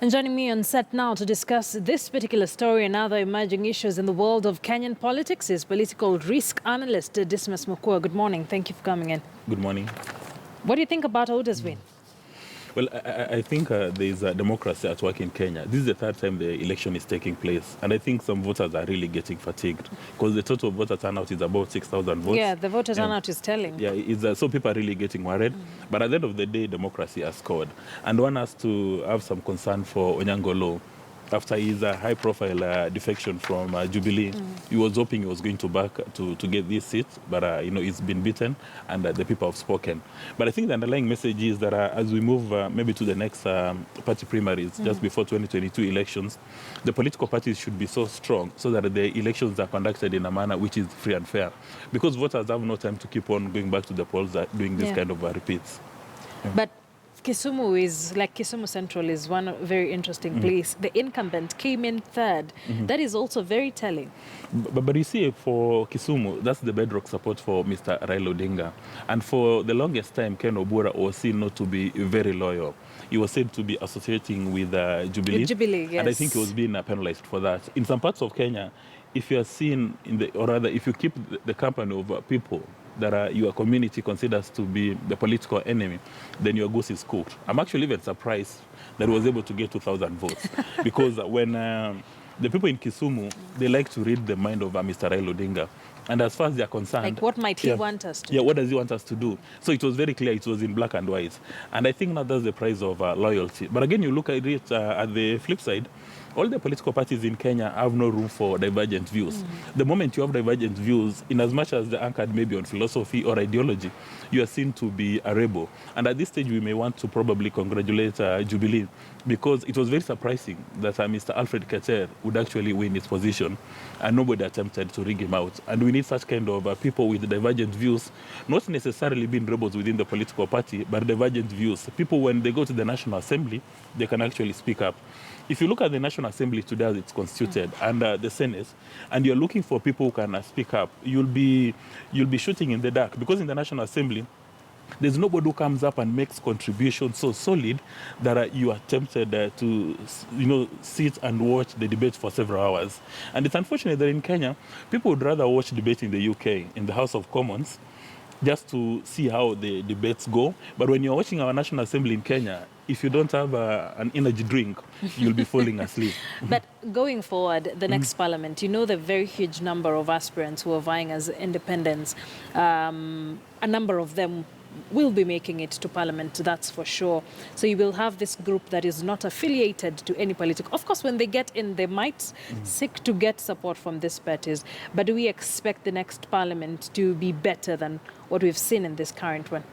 And joining me on set now to discuss this particular story and other emerging issues in the world of Kenyan politics is political risk analyst Dismus Mokua. Good morning. Thank you for coming in. Good morning. What do you think about Oda's win? Well, I think there is a democracy at work in Kenya. This is the third time the election is taking place. And I think some voters are really getting fatigued because the total voter turnout is about 6,000 votes. Yeah, the voter turnout is telling. Yeah, so people are really getting worried. But at the end of the day, democracy has scored. And one has to have some concern for Onyangolo. After his high-profile defection from Jubilee, he was hoping he was going to back to get this seat, but he's been beaten, and the people have spoken. But I think the underlying message is that as we move maybe to the next party primaries, just before 2022 elections, the political parties should be so strong so that the elections are conducted in a manner which is free and fair, because voters have no time to keep on going back to the polls doing this kind of repeats. But Kisumu Central is one very interesting place. The incumbent came in third. That is also very telling. But you see, for Kisumu, that's the bedrock support for Mr. Raila Odinga. And for the longest time, Ken Obura was seen not to be very loyal. He was said to be associating with Jubilee. With Jubilee, yes. And I think he was being penalized for that. In some parts of Kenya, if you are seen, if you keep the company of people that your community considers to be the political enemy, then your goose is cooked. I'm actually even surprised that he was able to get 2,000 votes. Because when the people in Kisumu, they like to read the mind of Mr. Raila Odinga. And as far as they're concerned... Like, what might he want us to do? Yeah, what does he want us to do? So it was very clear, it was in black and white. And I think now that's the price of loyalty. But again, you look at it at the flip side, all the political parties in Kenya have no room for divergent views. The moment you have divergent views, in as much as they're anchored maybe on philosophy or ideology, you are seen to be a rebel. And at this stage, we may want to probably congratulate Jubilee, because it was very surprising that Mr. Alfred Keter would actually win his position, and nobody attempted to rig him out. And we need such kind of people with divergent views, not necessarily being rebels within the political party, but divergent views. People, when they go to the National Assembly, they can actually speak up. If you look at the National Assembly today as it's constituted, and the Senate, and you're looking for people who can speak up, you'll be shooting in the dark, because in the National Assembly, there's nobody who comes up and makes contributions so solid that you are tempted to sit and watch the debate for several hours. And it's unfortunate that in Kenya, people would rather watch debate in the UK, in the House of Commons, just to see how the debates go. But when you're watching our National Assembly in Kenya, if you don't have an energy drink, you'll be falling asleep. But going forward, the next parliament, the very huge number of aspirants who are vying as independents, a number of them will be making it to parliament, that's for sure. So you will have this group that is not affiliated to any political. Of course, when they get in, they might seek to get support from these parties. But do we expect the next parliament to be better than what we've seen in this current one?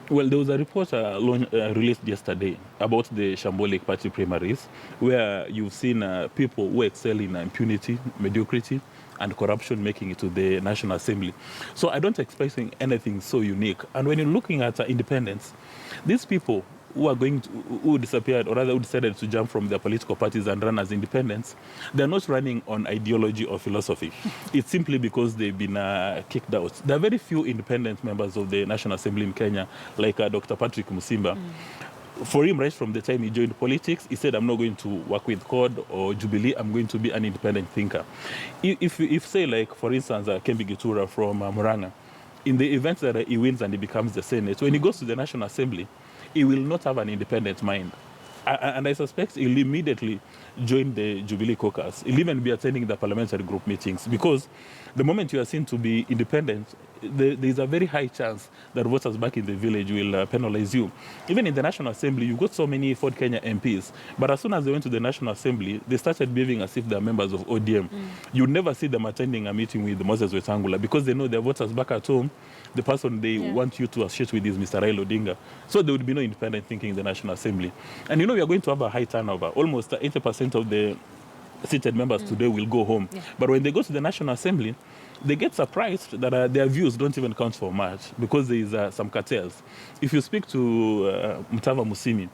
Well, there was a report released yesterday about the Shambolic party primaries, where you've seen people who excel in impunity, mediocrity, and corruption making it to the National Assembly. So I don't expect anything so unique. And when you're looking at independence, these people who disappeared, or rather who decided to jump from their political parties and run as independents, they're not running on ideology or philosophy. It's simply because they've been kicked out. There are very few independent members of the National Assembly in Kenya, like Dr. Patrick Musimba. For him, right from the time he joined politics, he said, I'm not going to work with CORD or Jubilee, I'm going to be an independent thinker. If say, like, for instance, Kembi Gitura from Murang'a, in the event that he wins and he becomes the Senate, when he goes to the National Assembly, he will not have an independent mind. And I suspect he'll immediately join the Jubilee caucus. He'll even be attending the parliamentary group meetings, because the moment you are seen to be independent, there is a very high chance that voters back in the village will penalize you. Even in the National Assembly, you got so many Ford Kenya MPs, but as soon as they went to the National Assembly, they started behaving as if they're members of ODM. You never see them attending a meeting with Moses Wetangula, because they know their voters back at home, the person they want you to associate with is Mr. Raila Odinga. So there would be no independent thinking in the National Assembly. And we are going to have a high turnover. Almost 80% of the seated members today will go home. But when they go to the National Assembly, they get surprised that their views don't even count for much, because there is some cartels. If you speak to Mutava Musimi,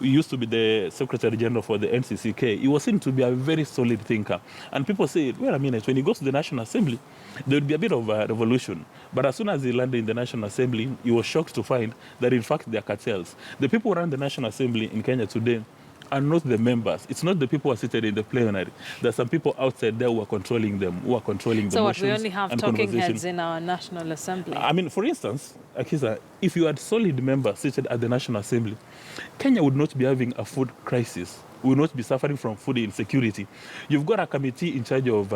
he used to be the Secretary General for the NCCK. He was seen to be a very solid thinker. And people say, wait a minute, when he goes to the National Assembly, there would be a bit of a revolution. But as soon as he landed in the National Assembly, he was shocked to find that, in fact, there are cartels. The people who run the National Assembly in Kenya today are not the members. It's not the people who are seated in the plenary. There are some people outside there who are controlling them, who are controlling the motions. So what, we only have and talking heads in our National Assembly? I mean, for instance, Akiza, if you had solid members seated at the National Assembly, Kenya would not be having a food crisis. We would not be suffering from food insecurity. You've got a committee in charge of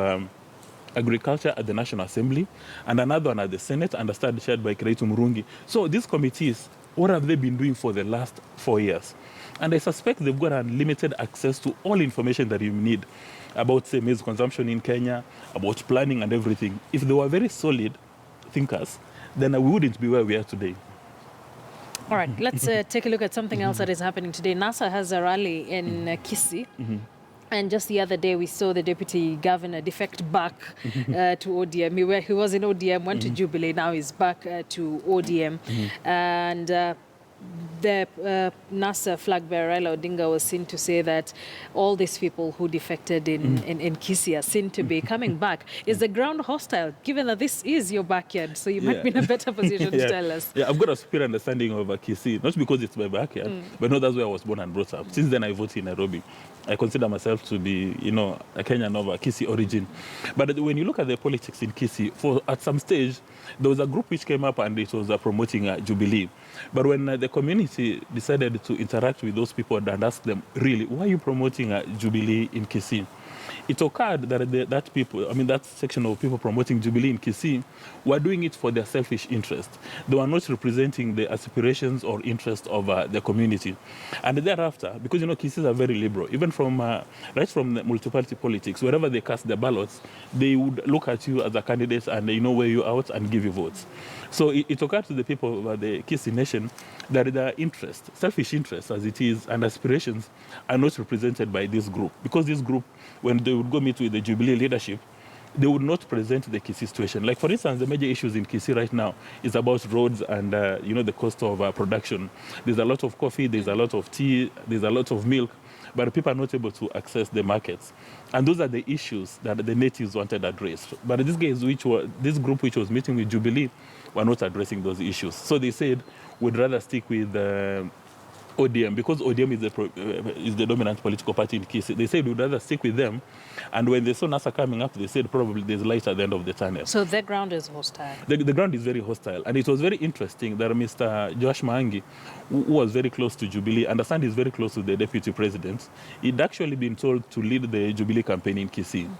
agriculture at the National Assembly and another one at the Senate, and a third chaired by Kiraitu Murungi. So these committees, what have they been doing for the last 4 years? And I suspect they've got unlimited access to all information that you need about, say, maize consumption in Kenya, about planning and everything. If they were very solid thinkers, then we wouldn't be where we are today. All right, let's take a look at something else that is happening today. NASA has a rally in Kisii. And just the other day, we saw the deputy governor defect back to ODM. He was in ODM, went to Jubilee, now he's back to ODM. And the NASA flag bearer, Raila Odinga, was seen to say that all these people who defected in Kisii are seen to be coming back. Is the ground hostile, given that this is your backyard? So you might be in a better position to tell us. Yeah, I've got a superior understanding of Kisii, not because it's my backyard, but no, that's where I was born and brought up. Since then, I voted in Nairobi. I consider myself to be, a Kenyan of a Kisii origin. But when you look at the politics in Kisii, at some stage, there was a group which came up and it was promoting Jubilee. But when the community decided to interact with those people and ask them, really, why are you promoting Jubilee in Kisii? It occurred that that section of people promoting Jubilee in Kisii were doing it for their selfish interest. They were not representing the aspirations or interests of the community. And thereafter, because Kisis are very liberal, even from right from the multi-party politics, wherever they cast their ballots, they would look at you as a candidate and weigh you out and give you votes. So it occurred to the people of the Kisii nation that their interests, selfish interests as it is, and aspirations are not represented by this group. Because this group, when they would go meet with the Jubilee leadership, they would not present the Kisii situation. Like, for instance, the major issues in Kisii right now is about roads and, the cost of production. There's a lot of coffee, there's a lot of tea, there's a lot of milk, but people are not able to access the markets. And those are the issues that the natives wanted addressed. But this group which was meeting with Jubilee were not addressing those issues. So they said, we'd rather stick with ODM, because ODM is the dominant political party in Kisii. They said we'd rather stick with them. And when they saw NASA coming up, they said probably there's light at the end of the tunnel. So the ground is hostile? The ground is very hostile. And it was very interesting that Mr. Josh Maangi, who was very close to Jubilee, understand he's very close to the deputy president, he'd actually been told to lead the Jubilee campaign in Kisii.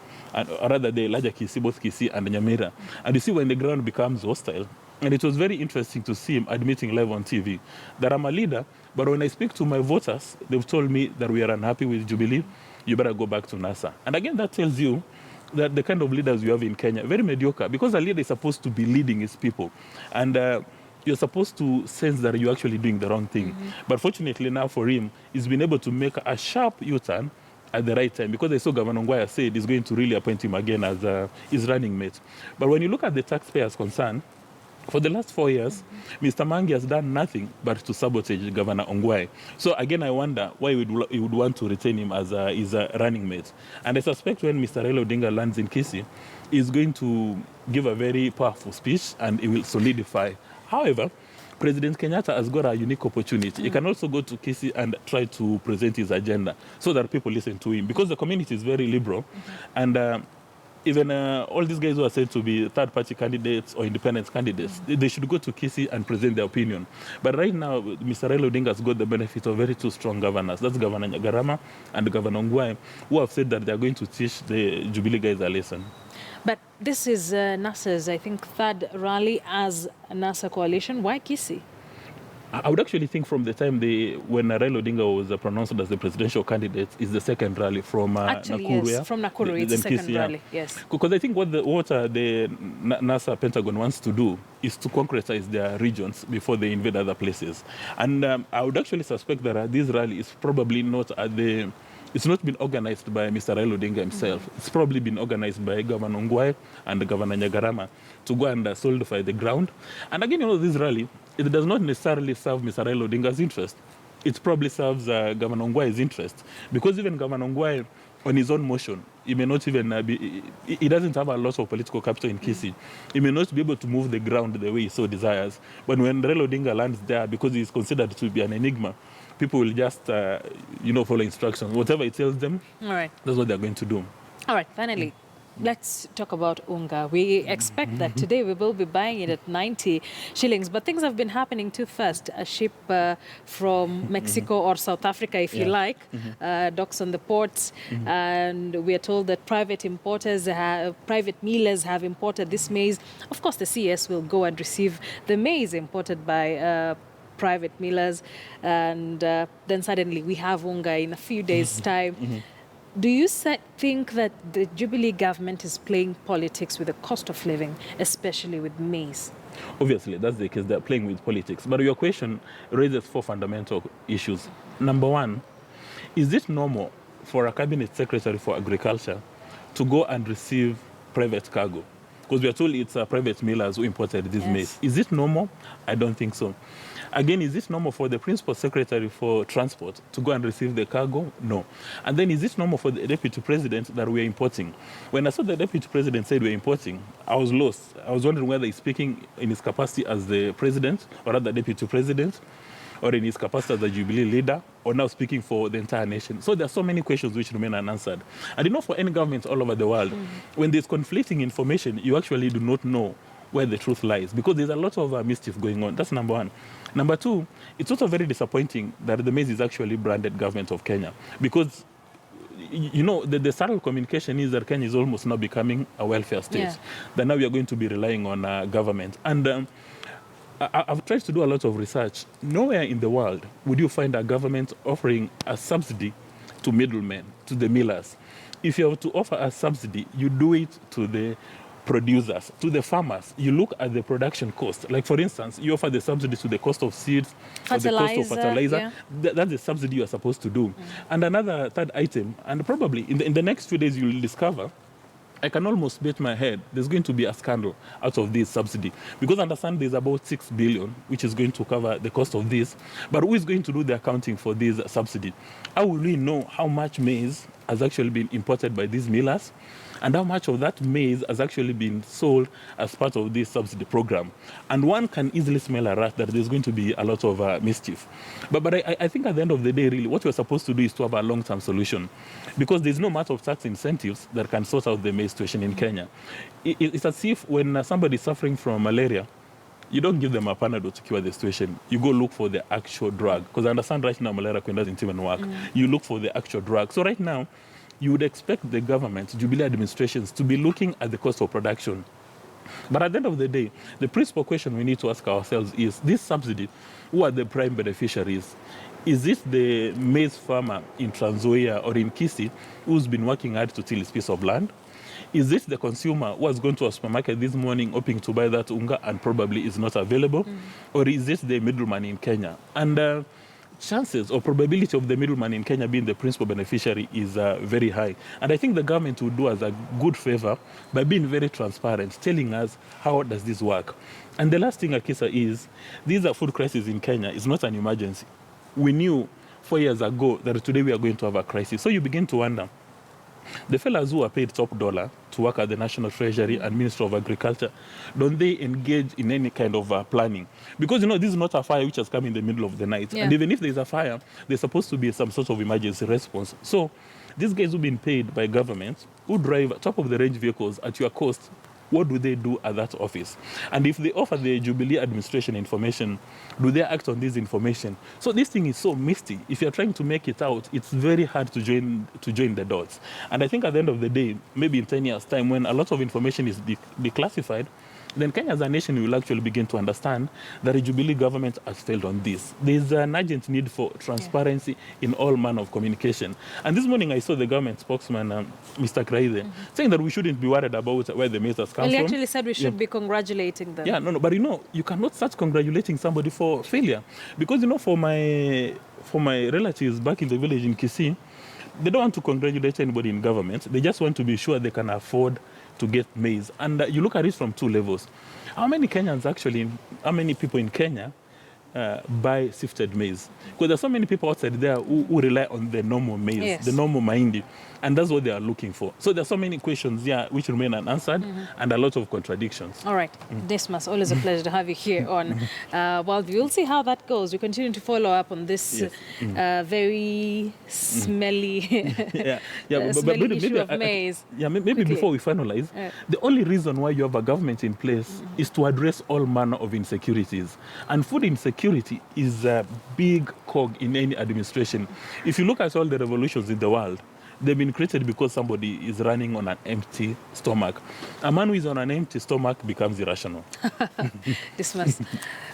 Or rather, the larger Kisii, both Kisii and Nyamira. And you see, when the ground becomes hostile, and it was very interesting to see him admitting live on TV that I'm a leader, but when I speak to my voters, they've told me that we are unhappy with Jubilee, you better go back to NASA. And again, that tells you that the kind of leaders you have in Kenya, very mediocre, because a leader is supposed to be leading his people. And you're supposed to sense that you're actually doing the wrong thing. But fortunately now for him, he's been able to make a sharp U-turn at the right time, because I saw Governor Ongwae said he's going to really appoint him again as his running mate. But when you look at the taxpayers' concern, for the last 4 years, Mr. Maangi has done nothing but to sabotage Governor Ongwae. So again, I wonder why he would want to retain him as his running mate. And I suspect when Mr. Raila Odinga lands in Kisii, he's going to give a very powerful speech and it will solidify. However, President Kenyatta has got a unique opportunity. He can also go to Kisii and try to present his agenda so that people listen to him, because the community is very liberal. And even all these guys who are said to be third-party candidates or independent candidates, they should go to Kisii and present their opinion. But right now, Mr. Raila Odinga has got the benefit of very two strong governors. That's Governor Nyagarama and Governor Ongwae, who have said that they are going to teach the Jubilee guys a lesson. But this is NASA's, I think, third rally as a NASA coalition. Why Kisii? I would actually think from the time when Raila Odinga was pronounced as the presidential candidate, is the second rally from Nakuru. Yes, from Nakuru, it's the second rally, yes. Because I think what the NASA Pentagon wants to do is to concretize their regions before they invade other places. And I would actually suspect that this rally is probably not it's not been organized by Mr. Raila Odinga himself. It's probably been organized by Governor Ongwae and Governor Nyagarama to go and solidify the ground. And again, this rally, it does not necessarily serve Mr. Raila Odinga's interest. It probably serves Governor Ongwae's interest. Because even Governor Ongwae, on his own motion, he may not even he doesn't have a lot of political capital in Kisii. He may not be able to move the ground the way he so desires. But when Raila Odinga lands there, because he is considered to be an enigma, people will just, follow instructions. Whatever it tells them, All right. that's what they're going to do. All right, finally, let's talk about unga. We expect that today we will be buying it at 90 shillings, but things have been happening too fast. A ship from Mexico or South Africa, if you like, docks on the ports, and we are told that private millers have imported this maize. Of course, the CS will go and receive the maize imported by private millers, and then suddenly we have unga in a few days' time. Do you think that the Jubilee government is playing politics with the cost of living, especially with maize? Obviously, that's the case. They're playing with politics. But your question raises 4 fundamental issues. Number one, is it normal for a cabinet secretary for agriculture to go and receive private cargo? Because we are told it's private millers who imported this maize. Is it normal? I don't think so. Again, is it normal for the principal secretary for transport to go and receive the cargo? No. And then is it normal for the deputy president that we are importing? When I saw the deputy president said we're importing, I was lost. I was wondering whether he's speaking in his capacity as the president or as the deputy president, or in his capacity as the Jubilee leader, or now speaking for the entire nation. So there are so many questions which remain unanswered. And for any government all over the world, when there's conflicting information, you actually do not know where the truth lies, because there's a lot of mischief going on. That's number one. Number two, it's also very disappointing that the maize is actually branded Government of Kenya, because the subtle communication is that Kenya is almost now becoming a welfare state, that now we are going to be relying on government. And I've tried to do a lot of research. Nowhere in the world would you find a government offering a subsidy to middlemen, to the millers. If you have to offer a subsidy, you do it to the producers, to the farmers. You look at the production cost. Like, for instance, you offer the subsidy to the cost of seeds, or the cost of fertilizer. That's the subsidy you are supposed to do. And another third item, and probably in the next few days you will discover, I can almost bet my head there's going to be a scandal out of this subsidy. Because I understand there's about 6 billion, which is going to cover the cost of this. But who is going to do the accounting for this subsidy? How will we know how much maize has actually been imported by these millers, and how much of that maize has actually been sold as part of this subsidy program? And one can easily smell a rat that there's going to be a lot of mischief. But I think at the end of the day, really, what we're supposed to do is to have a long-term solution, because there's no matter of tax incentives that can sort out the maize situation in Kenya. It's as if when somebody is suffering from malaria, you don't give them a Panadol to cure the situation. You go look for the actual drug. Because I understand right now malaria doesn't even work. You look for the actual drug. So right now, you would expect the government, Jubilee administrations, to be looking at the cost of production. But at the end of the day, the principal question we need to ask ourselves is, this subsidy, who are the prime beneficiaries? Is this the maize farmer in Trans Nzoia or in Kisii who's been working hard to till his piece of land? Is this the consumer who has gone to a supermarket this morning hoping to buy that unga and probably is not available? Or is this the middleman in Kenya? And chances or probability of the middleman in Kenya being the principal beneficiary is very high. And I think the government would do us a good favor by being very transparent, telling us how does this work. And the last thing, Akisa, is these are food crisis in Kenya. It's not an emergency. We knew 4 years ago that today we are going to have a crisis. So you begin to wonder, the fellas who are paid top dollar to work at the National Treasury and Ministry of Agriculture, don't they engage in any kind of planning? Because, this is not a fire which has come in the middle of the night. And even if there's a fire, there's supposed to be some sort of emergency response. So these guys who've been paid by government, who drive top-of-the-range vehicles at your cost, what do they do at that office? And if they offer the Jubilee administration information, do they act on this information? So this thing is so misty. If you're trying to make it out, it's very hard to join the dots. And I think at the end of the day, maybe in 10 years' time, when a lot of information is declassified, then Kenya as a nation will actually begin to understand that the Jubilee government has failed on this. There's an urgent need for transparency in all manner of communication. And this morning I saw the government spokesman, Mr. Kraide, saying that we shouldn't be worried about where the maize has come from. He actually said we should be congratulating them. Yeah, no, but you cannot start congratulating somebody for failure. Because, for my relatives back in the village in Kisii, they don't want to congratulate anybody in government. They just want to be sure they can afford to get maize. And you look at it from two levels. How many people in Kenya buy sifted maize. Because there's so many people outside there who rely on the normal maize, Yes. the normal mahindi, and that's what they are looking for. So there's so many questions here which remain unanswered and a lot of contradictions. All right, Dismus, always a pleasure to have you here on Worldview. We'll see how that goes. We continue to follow up on this very smelly, smelly issue of maize. Maybe before we finalize, the only reason why you have a government in place is to address all manner of insecurities. And food insecurity is a big cog in any administration. If you look at all the revolutions in the world, they've been created because somebody is running on an empty stomach. A man who is on an empty stomach becomes irrational. Dismus,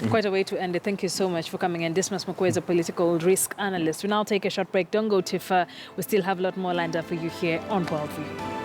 quite a way to end it. Thank you so much for coming in. Dismus Mokua is a political risk analyst. We now take a short break. Don't go too far. We still have a lot more lined up for you here on Worldview.